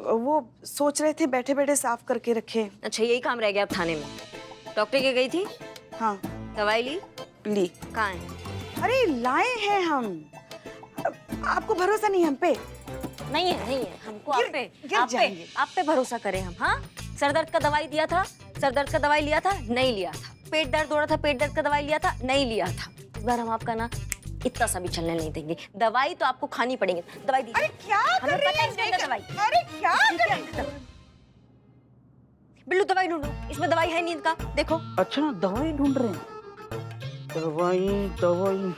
वो सोच रहे थे बैठे बैठे साफ करके रखे। अच्छा, यही काम रह गया अब थाने में। डॉक्टर के गई थी? हाँ दवाई ली? कहाँ है? अरे लाए हैं हम। आपको भरोसा नहीं हम पे? नहीं है हमको। जाएंगे। आप पे भरोसा करें हम? हाँ, सर दर्द का दवाई दिया था, सर दर्द का दवाई लिया था, नहीं लिया था। पेट दर्द हो रहा था, पेट दर्द का दवाई लिया था, नहीं लिया था। इस बार हम आपका ना इतना सा भी चलने नहीं देंगे। दवाई तो आपको खानी पड़ेगी। दवाई दीजिए। अरे क्या हमें कर रही पता है है? इसके अंदर दवाई। अरे क्या कर रही है? बिल्लू दवाई ढूंढो, इसमें दवाई है नींद का, देखो। अच्छा दवाई ढूंढ रहे हैं। दवाई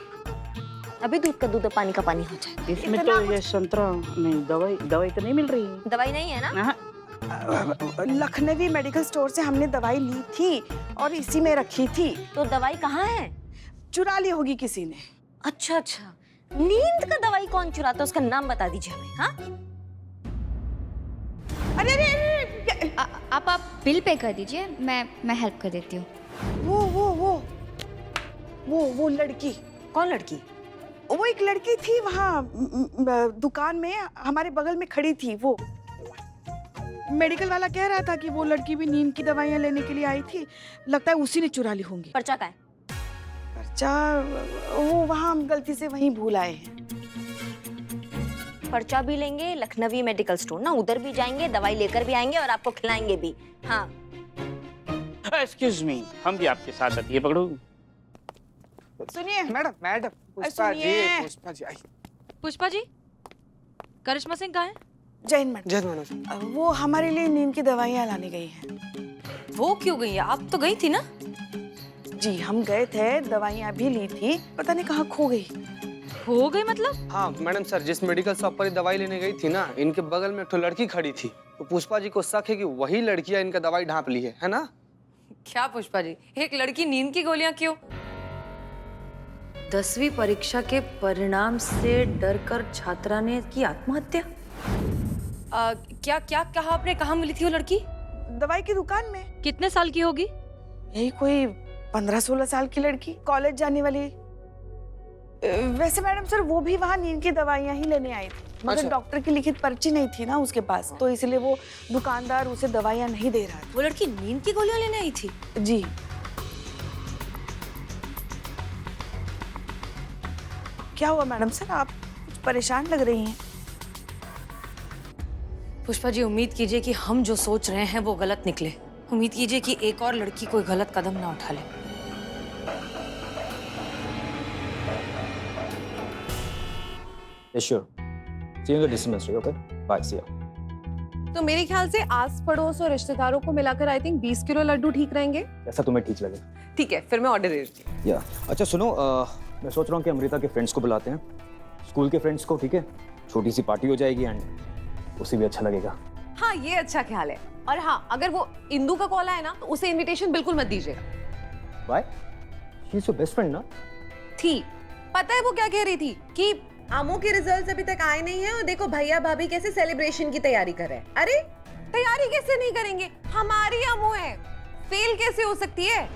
अभी दूध का दूध और पानी का पानी हो जाए। इसमें तो ये संतरा नहीं, दवाई तो नहीं मिल रही है। दवाई नहीं है ना? लखनवी मेडिकल स्टोर से हमने दवाई ली थी और इसी में रखी थी। तो दवाई कहाँ है? चुरा ली होगी किसी ने। अच्छा, नींद का दवाई कौन चुराता है, उसका नाम बता दीजिए हमें। हाँ, अरे आप बिल पे कर दीजिए, मैं हेल्प कर देती हूँ। वो लड़की। कौन लड़की? वो एक लड़की थी वहाँ दुकान में हमारे बगल में खड़ी थी। वो मेडिकल वाला कह रहा था कि वो लड़की भी नींद की दवाइयाँ लेने के लिए आई थी। लगता है उसी ने चुरा ली होंगी। पर्चा का है? पर्चा वो वहाँ हम गलती से वहीं भूल आए हैं। पर्चा भी लेंगे, लखनवी मेडिकल स्टोर ना, उधर भी जाएंगे, दवाई लेकर भी आएंगे और आपको खिलाएंगे भी। हाँ। एक्सक्यूज मी, हम भी आपके साथ आती है। पकड़ो। सुनिए मैडम पुष्पा जी आई। पुष्पा जी, करिश्मा सिंह कहाँ है? जैन मैडम। जय मैडम। वो हमारे लिए नींद की दवाइयाँ लाने गई हैं। वो क्यों गई है? आप तो गई थी ना? जी हम गए थे, दवाइयाँ भी ली थी, पता नहीं कहाँ खो गई। हो गई मतलब? हाँ मैडम सर, जिस मेडिकल शॉप पर दवाई लेने गई थी ना, इनके बगल में एक तो लड़की खड़ी थी। तो पुष्पा जी को शक है कि वही लड़कियां इनका दवाई ढांप ली है ना? क्या पुष्पा जी, एक लड़की नींद की गोलियां क्यों? 10वीं परीक्षा के परिणाम से डरकर छात्रा ने की आत्महत्या। क्या क्या कहा आपने? कहाँ मिली थी वो लड़की? दवाई की दुकान में। कितने साल की होगी? यही कोई 15-16 साल की लड़की, कॉलेज जाने वाली। वैसे मैडम सर वो भी वहाँ नींद की दवाइयाँ ही लेने आई थी, मगर अच्छा। डॉक्टर की लिखित पर्ची नहीं थी ना उसके पास, तो इसलिए वो दुकानदार उसे दवाइयाँ नहीं दे रहा वो लड़की नींद की गोलियां लेने आई थी? था। जी क्या हुआ मैडम सर, आप कुछ परेशान लग रही हैं? पुष्पा जी, उम्मीद कीजिए कि हम जो सोच रहे हैं वो गलत निकले। उम्मीद कीजिए कि एक और लड़की कोई गलत कदम ना उठा ले। Yes, sure. See you in the dispensary, okay? Bye, see ya. तो मेरे ख्याल से आस पड़ोस और रिश्तेदारों को मिलाकर आई थिंक 20 किलो लड्डू ठीक रहेंगे। ऐसा तुम्हें ठीक लगे? ठीक है, फिर मैं ऑर्डर दे देती हूँ। या अच्छा सुनो, मैं सोच रहा हूँ कि अमृता के फ्रेंड्स को बुलाते हैं, स्कूल के फ्रेंड्स को, ठीक है? छोटी सी पार्टी हो जाएगी एंड उसे भी अच्छा लगेगा। हाँ ये अच्छा ख्याल है। और हाँ, अगर वो इंदू का कॉल आए ना तो उसे इनविटेशन बिल्कुल मत दीजिएगा। Bye, she is your best friend ना? थी, पता है वो क्या कह रही थी कि आमो के रिजल्ट्स अभी तक आए नहीं हैं और देखो भैया भाभी कैसे सेलिब्रेशन की तैयारी कर रहे हैं। अरे तैयारी कैसे नहीं करेंगे, हमारी आमो है, फेल कैसे हो सकती है?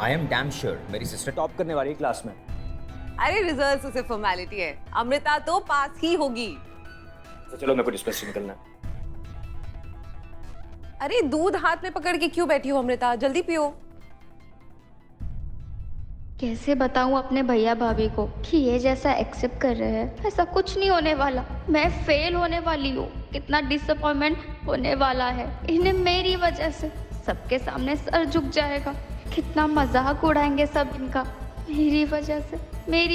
I am damn sure मेरी सिस्टर टॉप करने वाली है क्लास में। अरे रिजल्ट्स उसे फॉर्मेलिटी है, अमृता तो पास ही होगी। तो चलो मेरे को डिस्कस निकलना है। अरे दूध हाथ में पकड़ के क्यों बैठी हो अमृता, जल्दी पियो। कैसे बताऊं अपने भैया भाभी को कि ये जैसा एक्सेप्ट कर रहे हैं, ऐसा कुछ नहीं होने वाला। मैं फेल होने वाली हूँ, कितना डिसअपॉइंटमेंट होने वाला है। इन्हें मेरी वजह से सबके सामने सर झुक जाएगा, कितना मजाक उड़ाएंगे सब इनका। मेरी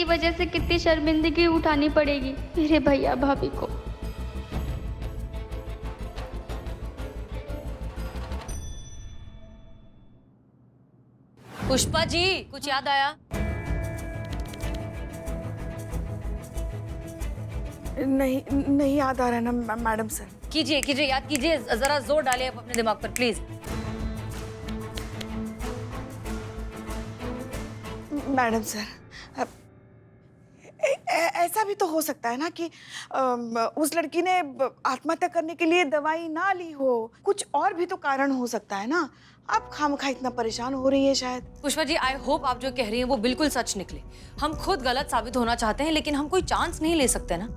वजह से कितनी शर्मिंदगी उठानी पड़ेगी मेरे भैया भाभी को। पुष्पा जी, कुछ याद आया? नहीं याद आ रहा है ना मैडम सर। कीजिए याद कीजिए, जरा जोर डालिए आप अपने दिमाग पर प्लीज। मैडम सर, ऐसा भी तो हो सकता है ना कि उस लड़की ने आत्महत्या करने के लिए दवाई ना ली हो, कुछ और भी तो कारण हो सकता है ना। आप खामखा इतना परेशान हो रही है शायद। पुष्पा जी, आई होप आप जो कह रही हैं वो बिल्कुल सच निकले। हम खुद गलत साबित होना चाहते हैं लेकिन हम कोई चांस नहीं ले सकते ना।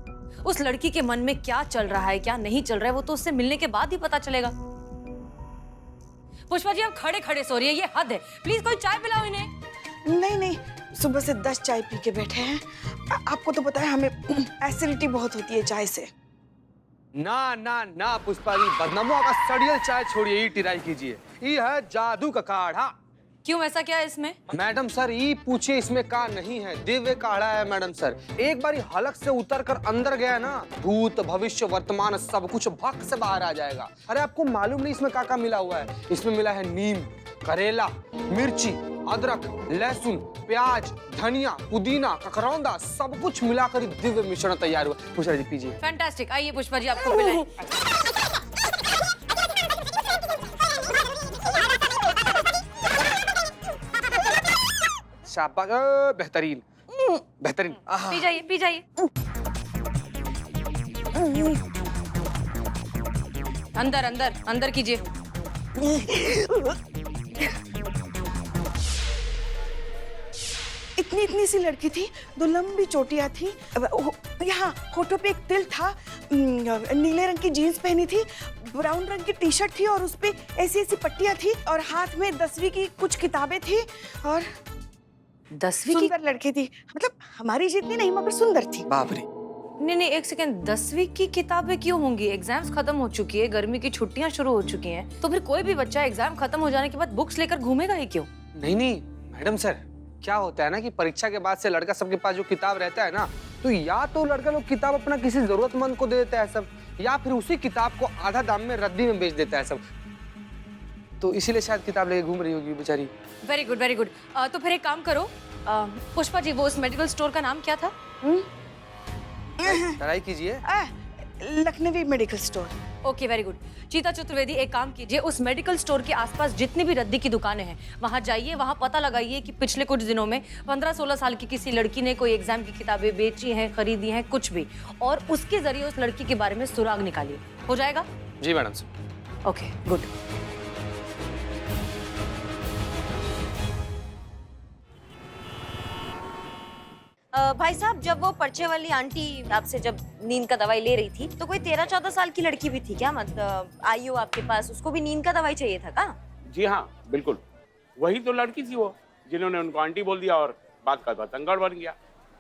उस लड़की के मन में क्या चल रहा है क्या नहीं चल रहा है वो तो उससे मिलने के बाद ही पता चलेगा। पुष्पा जी आप खड़े खड़े सो रही है, ये हद है। प्लीज कोई चाय पिलाओ इन्हें। नहीं नहीं, सुबह से 10 चाय पी के बैठे हैं। आपको तो पता है हमें एसिडिटी बहुत होती है चाय से। ना ना ना पुष्पा जी, बदनामों का सड़ियल चाय छोड़िए, ट्राई कीजिए। ये है जादू का काढ़ा। क्यों, ऐसा क्या है इसमें? मैडम सर ये पूछे, इसमें का नहीं है, दिव्य काढ़ा है मैडम सर। एक बार हलक से उतर कर अंदर गया ना, भूत भविष्य वर्तमान सब कुछ भक्त से बाहर आ जाएगा। अरे आपको मालूम नहीं इसमें क्या मिला हुआ है? इसमें मिला है नीम, करेला, मिर्ची, अदरक, लहसुन, प्याज, धनिया, पुदीना, ककरौंदा, सब कुछ मिलाकर दिव्य मिश्रण तैयार हुआ। पुष्पा जी पीजिए। फैंटास्टिक, आइए पुष्पा जी आपको पिलाएं। शाबाश, बेहतरीन बेहतरीन। पी जाइए पी जाइए। अंदर अंदर अंदर कीजिए। इतनी इतनी सी लड़की थी, 2 लंबी चोटियां थी, यहाँ होठों पे एक तिल था, नीले रंग की जीन्स पहनी थी, ब्राउन रंग की टी शर्ट थी और उस पे ऐसी ऐसी पट्टियां थी और हाथ में 10वीं की कुछ किताबें थी और 10वीं की? सुंदर लड़की थी, मतलब हमारी जितनी नहीं मगर सुंदर थी। बाप रे। नहीं नहीं एक सेकंड, 10वीं की किताबें क्यों होंगी? एग्जाम्स खत्म हो चुकी है, गर्मी की छुट्टियां शुरू हो चुकी हैं, तो फिर कोई भी बच्चा एग्जाम खत्म हो जाने के बाद बुक्स लेकर घूमेगा ही क्यों? नहीं नहीं मैडम सर, क्या होता है ना कि परीक्षा के बाद से लड़का सबके पास जो किताब रहता है ना, तो या तो लड़का लोग किताब अपना किसी जरूरतमंद को दे देता है सब, या फिर उसी किताब को आधा दाम में रद्दी में बेच देता है सब। तो इसीलिए शायद किताब लेके घूम रही होगी बेचारी। Very good very good. तो फिर एक काम करो पुष्पा जी, वो उस मेडिकल स्टोर का नाम क्या था? ट्राई कीजिए। Lakhnavi medical store. Okay very good. Cheeta Chaturvedi एक काम कीजिए, उस मेडिकल स्टोर के आसपास जितनी भी रद्दी की दुकानें हैं वहां जाइए, वहां पता लगाइए कि पिछले कुछ दिनों में 15-16 साल की किसी लड़की ने कोई एग्जाम की किताबें बेची हैं, खरीदी हैं, कुछ भी, और उसके जरिए उस लड़की के बारे में सुराग निकालिए। हो जाएगा? जी मैडम सर। Okay good. भाई साहब, जब वो पर्चे वाली आंटी आपसे जब नींद का दवाई ले रही थी तो कोई 13-14 साल की लड़की भी थी क्या? मतलब आई हो आपके पास, उसको भी नींद का दवाई चाहिए था क्या? जी हाँ बिल्कुल, वही तो लड़की थी वो जिन्होंने उनको आंटी बोल दिया और बात का बतंगड़ बन गया।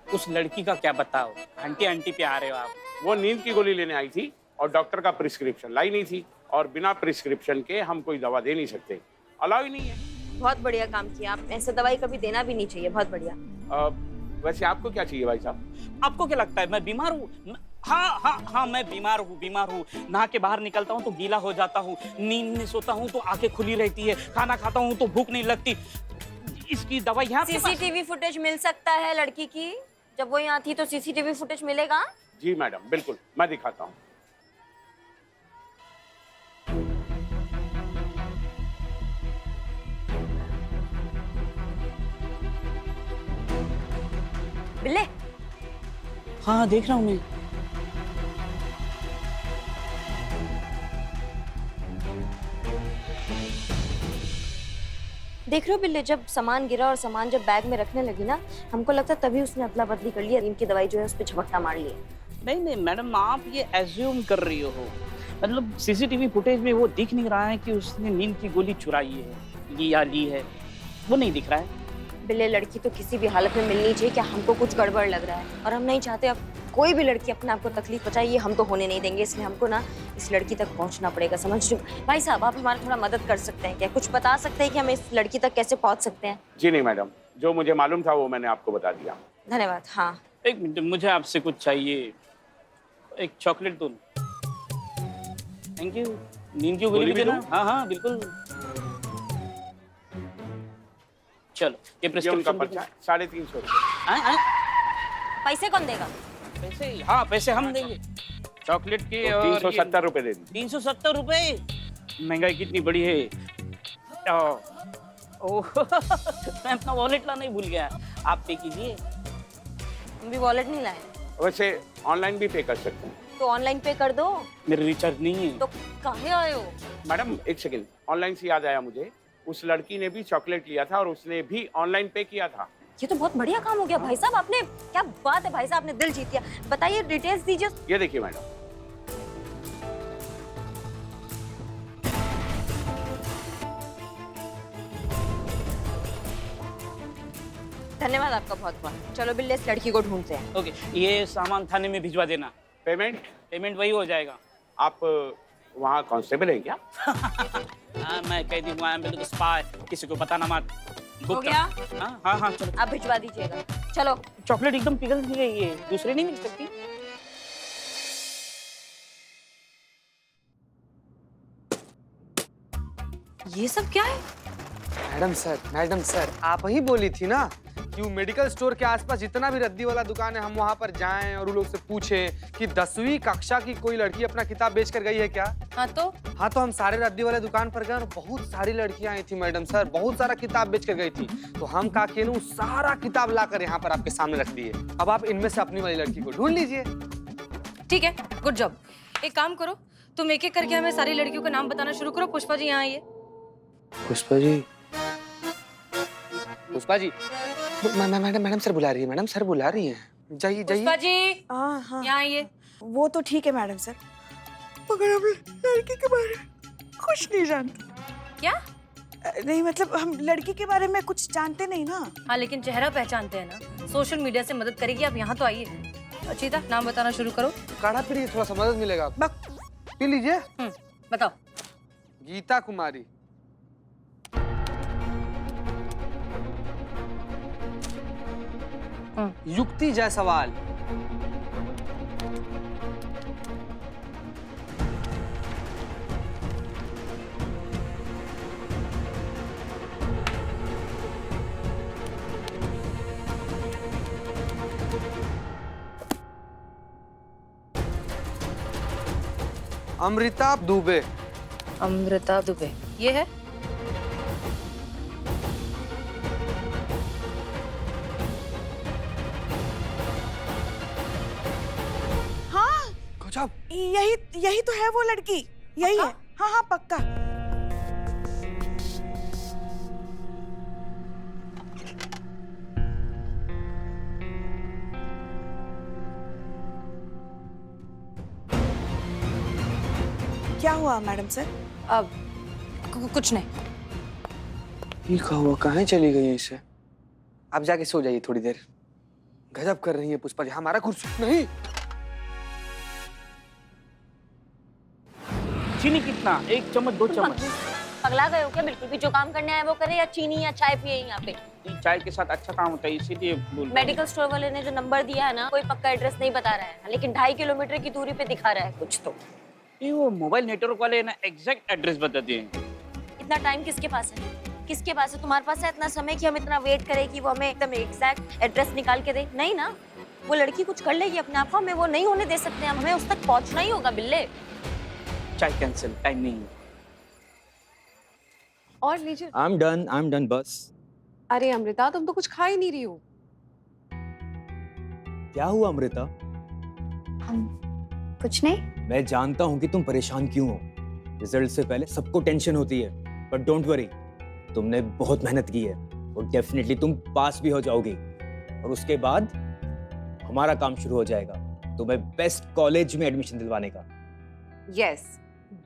उस लड़की का क्या बताओ, आंटी आंटी पे आ रहे हो आप। वो नींद की गोली लेने आई थी और डॉक्टर का प्रिस्क्रिप्शन लाई नहीं थी, और बिना प्रिस्क्रिप्शन के हम कोई दवा दे नहीं सकते, अलाउ ही नहीं है। बहुत बढ़िया काम किया आप, ऐसे दवाई कभी देना भी नहीं चाहिए, बहुत बढ़िया। वैसे आपको क्या चाहिए भाई साहब? आपको क्या लगता है मैं बीमार हूँ? हाँ मैं बीमार हूँ। नहा के बाहर निकलता हूँ तो गीला हो जाता हूँ, नींद में सोता हूँ तो आंखें खुली रहती है, खाना खाता हूँ तो भूख नहीं लगती। इसकी दवाई यहाँ पे सीसीटीवी फुटेज मिल सकता है लड़की की? जब वो यहाँ थी तो सीसीटीवी फुटेज मिलेगा? जी मैडम बिल्कुल, मैं दिखाता हूँ। बिल्ले, हाँ देख रहा हूँ मैं। देख रहे हो बिल्ले, जब सामान गिरा और सामान जब बैग में रखने लगी ना, हमको लगता तभी उसने अदला बदली कर लिया, इनकी दवाई जो है उस पर झपट्टा मार लिया। नहीं मैडम, आप ये एज्यूम कर रही हो, मतलब सीसीटीवी फुटेज में वो दिख नहीं रहा है कि उसने नींद की गोली चुराई है या ली है, वो नहीं दिख रहा है। बिल्ले, लड़की तो किसी भी हालत में मिलनी चाहिए, क्या हमको कुछ गड़बड़ लग रहा है और हम नहीं चाहते अब कोई भी लड़की अपने आप को तकलीफ पहुंचाए, ये हम तो होने नहीं देंगे, इसलिए हमको ना इस लड़की तक पहुंचना पड़ेगा, समझ रहे हो? भाई साहब, आप हमारी थोड़ा मदद कर सकते हैं क्या? कुछ बता सकते हैं कि हम इस लड़की तक कैसे पहुंच सकते हैं? जी नहीं मैडम, जो मुझे मालूम था वो मैंने आपको बता दिया। धन्यवाद। हाँ एक मिनट, मुझे आपसे कुछ चाहिए, एक चॉकलेट दो। Thank you. नींद की गोली भी देना? हाँ बिल्कुल। चलो ये उनका प्रिस्क्रिप्शन पर्चा 350 रुपये। पैसे कौन देगा? पैसे? हाँ पैसे हम देंगे, चॉकलेट के। तो 370 रुपये दे दी। 370 रुपए? महंगाई कितनी बड़ी है। ओह मैं अपना वॉलेट लाना ही भूल गया, आप पे कीजिए। हम भी वॉलेट नहीं लाए। वैसे ऑनलाइन भी पे कर सकते हैं। तो ऑनलाइन पे कर दो। मेरे रिचार्ज नहीं है। तो काहे आए हो? मैडम एक सेकंड, ऑनलाइन से याद आया मुझे, उस लड़की ने भी चॉकलेट लिया था और उसने भी ऑनलाइन पे किया था। ये तो बहुत बढ़िया काम हो गया भाई साहब, आपने क्या बात है भाई साहब, आपने दिल जीत लिया। बताइए डिटेल्स दीजिए। ये देखिए मैडम, धन्यवाद आपका बहुत बहुत। चलो बिल्ले इस लड़की को ढूंढते हैं। ओके, ये सामान थाने में भिजवा देना। पेमेंट पेमेंट वही हो जाएगा। आप वहाँ कांस्टेबल हैं क्या? हाँ, मैं कैदी हूँ, बिल्कुल स्पाई, किसी को पता ना मत। हो गया? हाँ हाँ हाँ, चलो। आप भिजवा दीजिएगा। चलो। चॉकलेट एकदम पिघल गई है, दूसरी नहीं मिल सकती? ये सब क्या है? मैडम सर, आप ही बोली थी ना कि वो मेडिकल स्टोर के आसपास जितना भी रद्दी वाला दुकान है हम वहाँ पर जाएं और उन लोग से पूछें कि 10वीं कक्षा की कोई लड़की अपना किताब बेच कर गई है क्या? हाँ तो हम सारे रद्दी वाले दुकान पर गए और बहुत सारी लड़कियां आई थी मैडम सर, बहुत सारा किताब बेच कर गई थी। तो हम काके ने सारा किताब लाकर यहाँ पर आपके सामने रख दिए। अब आप इनमें से अपनी वाली लड़की को ढूंढ लीजिए। ठीक है, गुड जॉब। एक काम करो, तुम एक एक करके हमें सारी लड़कियों का नाम बताना शुरू करो। पुष्पा जी यहाँ आइए। पुष्पा जी, मैडम सर बुला रही है, मैडम सर बुला रही हैं। जाइए पुष्पा जी हाँ हाँ, यहाँ आइए। वो तो ठीक है मैडम सर, मगर हम लड़की के बारे में कुछ नहीं जानते। क्या? नहीं मतलब हम लड़की के बारे में कुछ जानते नहीं ना। हाँ, लेकिन चेहरा पहचानते हैं ना। सोशल मीडिया से मदद करेगी। आप यहाँ तो आइए। अचीता, नाम बताना शुरू करो। काढ़ा पी थोड़ा सा मदद मिलेगा आपको। पी लीजिए। बताओ। गीता कुमारी। युक्ति जायसवाल। अमृता दुबे। अमृता दुबे, ये है? यही तो है वो लड़की, यही है। हाँ हाँ पक्का। क्या हुआ मैडम सर? अब कुछ नहीं। ये क्या हुआ, कहाँ चली गई इसे? आप जाके सो जाइए थोड़ी देर। गजब कर रही है पुष्पा जी, हमारा कुछ नहीं। चीनी कितना? 1 चम्मच 2 चम्मच? पगला गए हो क्या? बिल्कुल भी जो काम करने आए वो करे, या चीनी या चाय पिए यहाँ पे? चाय के साथ अच्छा काम होता है, इसीलिए बोल रहा हूँ। मेडिकल स्टोर वाले ने जो नंबर दिया है ना, कोई पक्का एड्रेस नहीं बता रहा है, लेकिन 2.5 किलोमीटर की दूरी पे दिखा रहा है कुछ तो। ये वो मोबाइल नेटवर्क वाले ना एग्जैक्ट एड्रेस बता दिए। इतना टाइम किसके पास है? किसके पास है? तुम्हारे पास है इतना समय कि हम इतना वेट करें कि वो हमें एकदम एग्जैक्ट एड्रेस निकाल के दे? नहीं ना, वो लड़की कुछ कर लेगी अपने आप को, हमें वो नहीं होने दे सकते। हमें उस तक पहुंचना ही होगा बिल्ले। चाय कैंसिल, टाइम नहीं। और लीजिए। I'm done बस। अरे अमृता, तुम तो कुछ खा ही नहीं रही हो। क्या हुआ अमृता? कुछ नहीं। मैं जानता हूँ कि तुम परेशान क्यों हो। रिजल्ट से पहले सबको टेंशन होती है, बट डोंट वरी, तुमने बहुत मेहनत की है और डेफिनेटली तुम पास भी हो जाओगी। और उसके बाद हमारा काम शुरू हो जाएगा तुम्हें बेस्ट कॉलेज में एडमिशन दिलवाने का। Yes,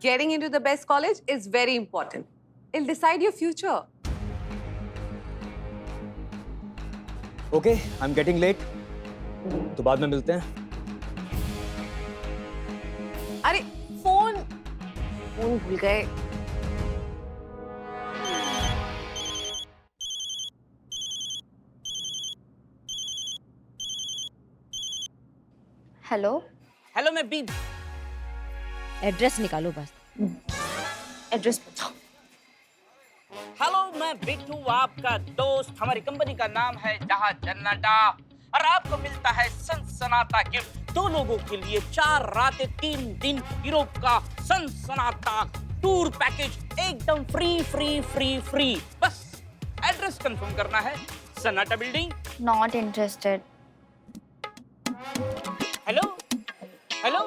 getting into the best college is very important. It'll decide your future. Okay, I'm getting late. तो बाद में मिलते हैं। अरे फोन भूल गए। हेलो। हेलो, मैं बी। एड्रेस निकालो बस। एड्रेस बताओ। हेलो, मैं बिट्टू, आपका दोस्त। हमारी कंपनी का नाम है जहां जन्नता, और आपको मिलता है सनसनाता गिफ्ट। 2 लोगों के लिए 4 रातें 3 दिन यूरोप का सनसनाता टूर पैकेज, एकदम फ्री फ्री फ्री फ्री। बस एड्रेस कंफर्म करना है, सन्नाटा building. Not interested. Hello hello,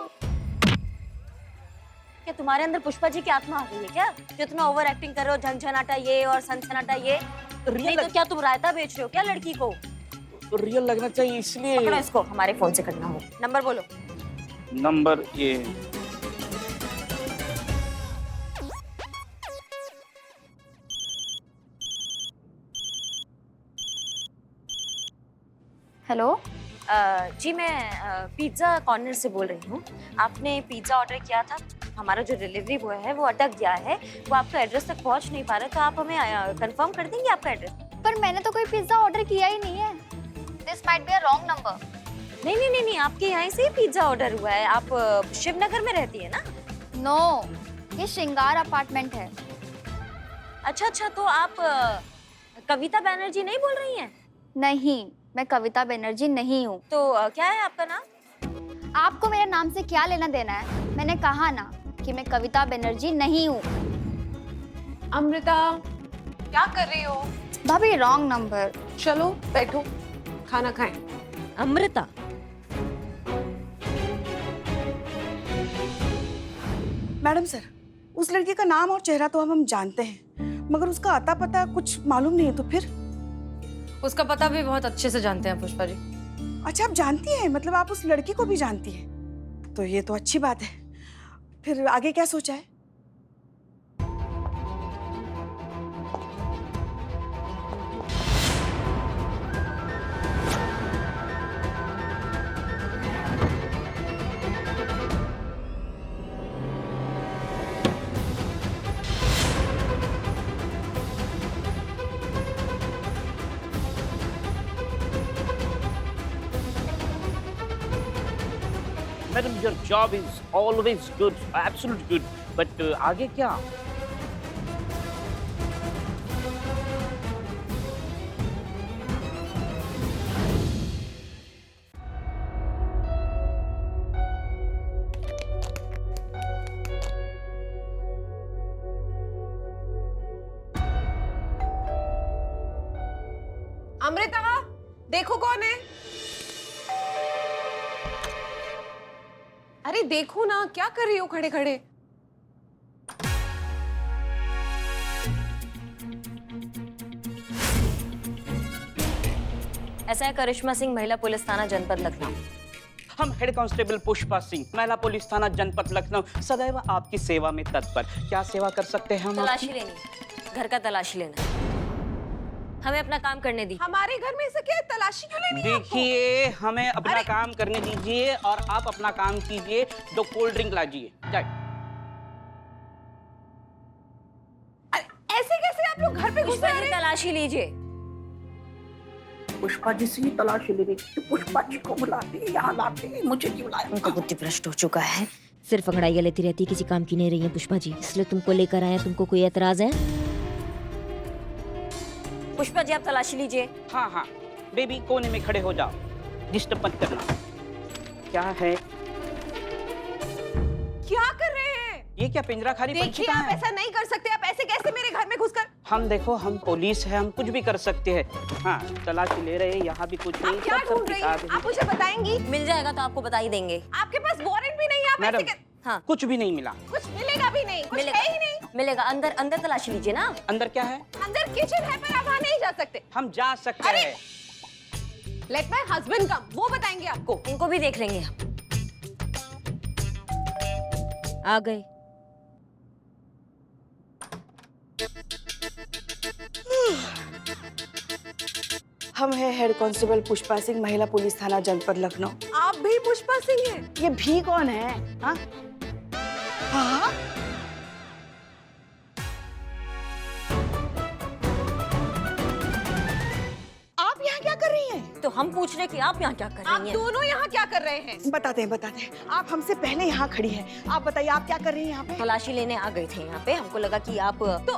क्या तुम्हारे अंदर पुष्पा जी की आत्मा आ गई है क्या? जो इतना ओवर एक्टिंग कर रहे हो, झंझनाटा ये और सनसनाटा ये। नहीं तो क्या तुम रायता बेच रहे हो क्या लड़की को? तो रियल लगना चाहिए, इसलिए पकड़ो इसको, हमारे फोन से करना हो। नंबर बोलो। नंबर ये हेलो। जी मैं पिज़्ज़ा कॉर्नर से बोल रही हूँ। आपने पिज़्ज़ा ऑर्डर किया था, हमारा जो डिलीवरी बॉय है वो अटक गया है, वो आपका एड्रेस तक पहुँच नहीं पा रहा, तो आप हमें कंफर्म कर देंगे आपका एड्रेस? पर मैंने तो कोई पिज्जा ऑर्डर किया ही नहीं है। This might be a wrong number. नहीं नहीं नहीं नहीं, आपके यहाँ से ही पिज़्ज़ा ऑर्डर हुआ है। आप शिवनगर में रहती है ना? नो, ये श्रृंगार अपार्टमेंट है। अच्छा अच्छा, तो आप कविता बैनर्जी नहीं बोल रही हैं? नहीं, मैं कविता बनर्जी नहीं हूँ। तो क्या है आपका नाम? आपको मेरे नाम से क्या लेना देना है? मैंने कहा ना कि मैं कविता बनर्जी नहीं हूँ। अमृता, क्या कर रही हो? भाभी रॉन्ग नंबर। चलो बैठो, खाना खाएं। अमृता? मैडम सर, उस लड़की का नाम और चेहरा तो हम जानते हैं, मगर उसका अता पता कुछ मालूम नहीं है। तो फिर? उसका पता भी बहुत अच्छे से जानते हैं पुष्पा जी। अच्छा, आप जानती हैं? मतलब आप उस लड़की को भी जानती हैं? तो ये तो अच्छी बात है। फिर आगे क्या सोचा है? Madam, your job is always good, absolute good, but आगे क्या? अमृता, देखो कौन है। अरे देखो ना, क्या कर रही हो खड़े खड़े? ऐसा है करिश्मा सिंह, महिला पुलिस थाना जनपद लखनऊ। हम हेड कांस्टेबल पुष्पा सिंह, महिला पुलिस थाना जनपद लखनऊ, सदैव आपकी सेवा में तत्पर। क्या सेवा कर सकते हैं हम? तलाशी लेनी, घर का तलाशी लेना। हमें अपना काम करने दी। हमारे घर में से क्या तलाशी क्यों लेनी है आपको? देखिए, हमें अपना काम करने दीजिए और आप अपना काम कीजिए। दो कोल्ड ड्रिंक लाजिए। ऐसे कैसे आप लोग घर पे घुस पुष्पा रहे जी, हैं? तलाशी लीजिए। पुष्पा जी से ही तलाशी ले रही थी। पुष्पा जी को बुलाते, यहाँ लाते, मुझे क्यों लाया? उनका बुद्धि भ्रष्ट हो चुका है, सिर्फ अंगड़ाइयाँ लेती रहती है, किसी काम की नहीं रही है पुष्पा जी, इसलिए तुमको लेकर आए। तुमको कोई एतराज है? पुष्पा जी, आप तलाशी लीजिए। हाँ हाँ, बेबी कोने में खड़े हो जाओ, डिस्टर्ब मत करना। क्या है? क्या कर रहे हैं? ये क्या पिंजरा खाली पंछी देखिए, कहाँ आप है? ऐसा नहीं कर सकते। आप ऐसे कैसे मेरे घर में घुसकर? हम देखो, हम पुलिस है, हम कुछ भी कर सकते हैं। हाँ, तलाशी ले रहे हैं, यहाँ भी कुछ नहीं। आप क्या सब ढूंढ रही हैं? किताबें हैं। आप मुझे बताएंगी? मिल जाएगा तो आपको बता ही देंगे। आपके पास वारंट भी नहीं है, आप ऐसे मैडम, हाँ, कुछ भी नहीं मिला। कुछ मिलेगा भी नहीं, कुछ मिलेगा। है ही नहीं। मिलेगा। अंदर अंदर तलाशी लीजिए ना। अंदर क्या है? अंदर किचन है, पर आप वहाँ नहीं जा सकते। हम जा सकते अरे! हैं। लेट माय हस्बैंड कम, वो बताएंगे आपको। इनको भी देख लेंगे हम। आ गए। हम हैं हेड कांस्टेबल पुष्पा सिंह, महिला पुलिस थाना जनपद लखनऊ। आप भी पुष्पा सिंह हैं? ये भी कौन है? हाँ हाँ, आप यहाँ क्या कर रही हैं? तो हम पूछ रहे कि आप यहाँ क्या कर आप रही हैं? दोनों यहाँ क्या कर रहे हैं? बताते हैं। आप हमसे पहले यहाँ खड़ी हैं। आप बताइए, आप क्या कर रही हैं यहाँ पे? तलाशी लेने आ गए थे यहाँ पे, हमको लगा कि आप तो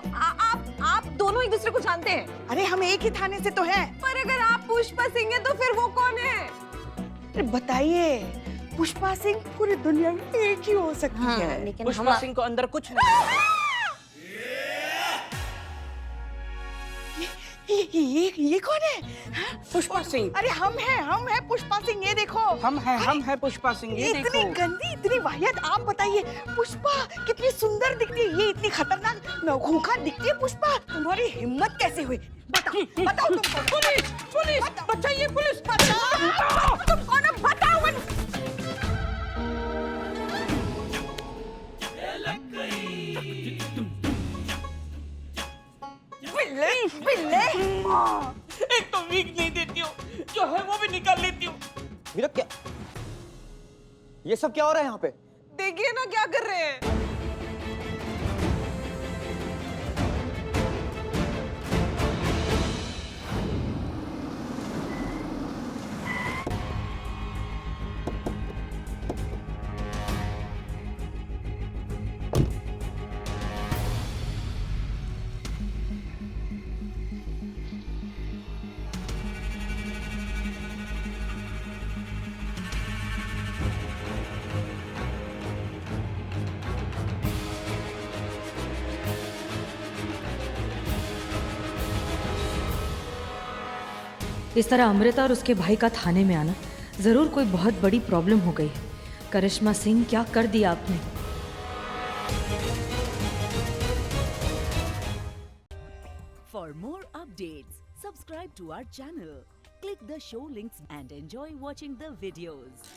आप दोनों एक दूसरे को जानते हैं? अरे हम एक ही थाने से तो हैं। पर अगर आप पुष्पा सिंह हैं तो फिर वो कौन है? अरे बताइए, पुष्पा सिंह पूरी दुनिया में एक ही हो सकती हाँ, है। लेकिन पुष्पा हम सिंह को अंदर कुछ नहीं। ये कौन है? हाँ? पुष्पा सिंह। अरे हम हैं पुष्पा सिंह। ये देखो, हम हैं पुष्पा सिंह। ये इतनी देखो। गंदी, इतनी वाहियात। आप बताइए, पुष्पा कितनी सुंदर दिखती है, ये इतनी खतरनाक खूंखार दिखती है। पुष्पा, तुम्हारी हिम्मत कैसे हुई? बताओ तुम। पुलिस बचाइए पुलिस तुम कौन हो? बताओ मुझे। बिल्ले बिल्ले एक तो वीक नहीं देती हो, जो है वो भी निकाल लेती हो। मीरा क्या, ये सब क्या हो रहा है यहाँ पे? देखिए ना क्या कर रहे हैं। इस तरह अमृता और उसके भाई का थाने में आना जरूर कोई बहुत बड़ी प्रॉब्लम हो गई है। करिश्मा सिंह, क्या कर दिया आपने? For more updates, subscribe to our channel, click the show links and enjoy watching the videos.